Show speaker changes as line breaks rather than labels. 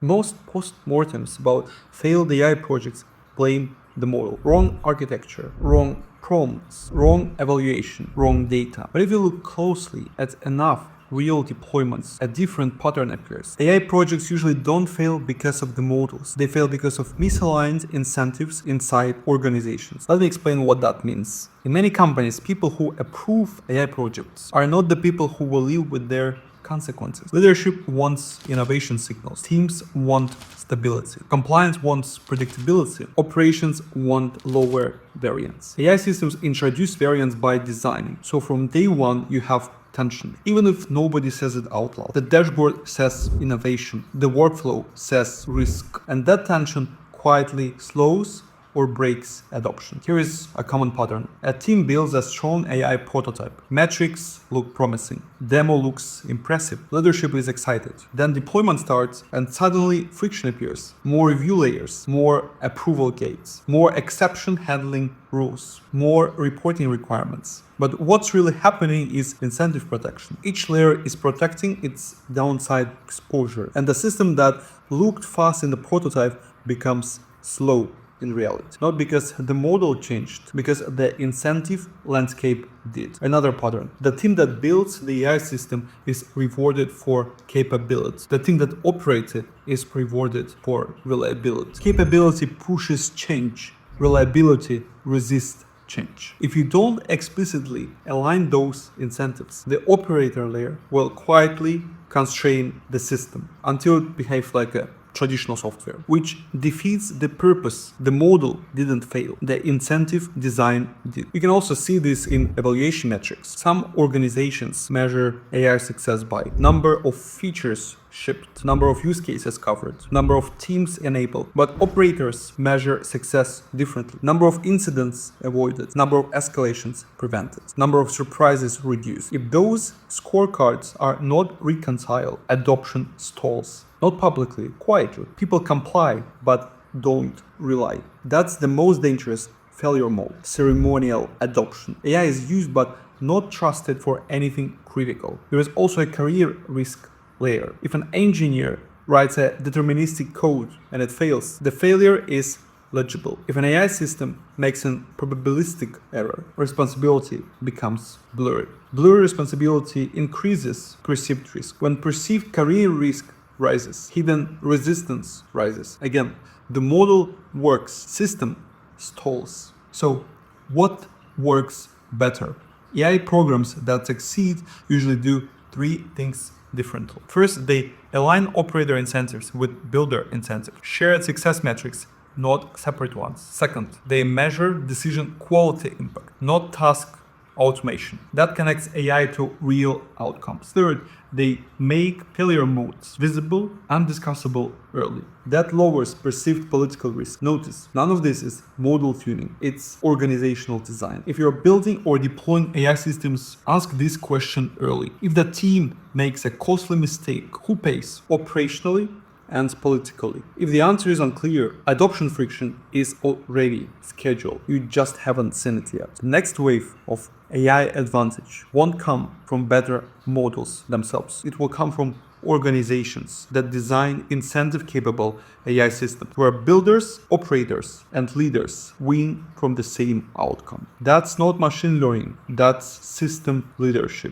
Most postmortems about failed AI projects blame the model. Wrong architecture, wrong prompts, wrong evaluation, wrong data. But if you look closely at enough real deployments, a different pattern appears. AI projects usually don't fail because of the models. They fail because of misaligned incentives inside organizations. Let me explain what that means. In many companies, people who approve AI projects are not the people who will live with their consequences. Leadership wants innovation signals. Teams want stability. Compliance wants predictability. Operations want lower variance. AI systems introduce variance by design. So from day one, you have tension. Even if nobody says it out loud. The dashboard says innovation. The workflow says risk. And that tension quietly slows or breaks adoption. Here is a common pattern. A team builds a strong AI prototype. Metrics look promising. Demo looks impressive. Leadership is excited. Then deployment starts and suddenly friction appears. More review layers, more approval gates, more exception handling rules, more reporting requirements. But what's really happening is incentive protection. Each layer is protecting its downside exposure. And the system that looked fast in the prototype becomes slow in reality. Not because the model changed, because the incentive landscape did. Another pattern. The team that builds the AI system is rewarded for capability. The team that operates it is rewarded for reliability. Capability pushes change. Reliability resists change. If you don't explicitly align those incentives, the operator layer will quietly constrain the system until it behaves like a traditional software, which defeats the purpose. The model didn't fail. The incentive design did. You can also see this in evaluation metrics. Some organizations measure AI success by number of features shipped, number of use cases covered, number of teams enabled. But operators measure success differently. Number of incidents avoided, number of escalations prevented, number of surprises reduced. If those scorecards are not reconciled, adoption stalls. Not publicly, quietly. People comply, but don't rely. That's the most dangerous failure mode. Ceremonial adoption. AI is used but not trusted for anything critical. There is also a career risk layer. If an engineer writes a deterministic code and it fails, the failure is legible. If an AI system makes a probabilistic error, responsibility becomes blurry. Blurry responsibility increases perceived risk. When perceived career risk rises, hidden resistance rises. Again, the model works, system stalls. So what works better? AI programs that succeed usually do three things differently. First, they align operator incentives with builder incentives. Shared success metrics, not separate ones. Second, they measure decision quality impact, not task automation. That connects AI to real outcomes. Third, they make failure modes visible and discussable early. That lowers perceived political risk. Notice, none of this is model tuning, it's organizational design. If you're building or deploying AI systems, ask this question early. If the team makes a costly mistake, who pays? Operationally and politically. If the answer is unclear, adoption friction is already scheduled. You just haven't seen it yet. The next wave of AI advantage won't come from better models themselves. It will come from organizations that design incentive-capable AI systems, where builders, operators, and leaders win from the same outcome. That's not machine learning, that's system leadership.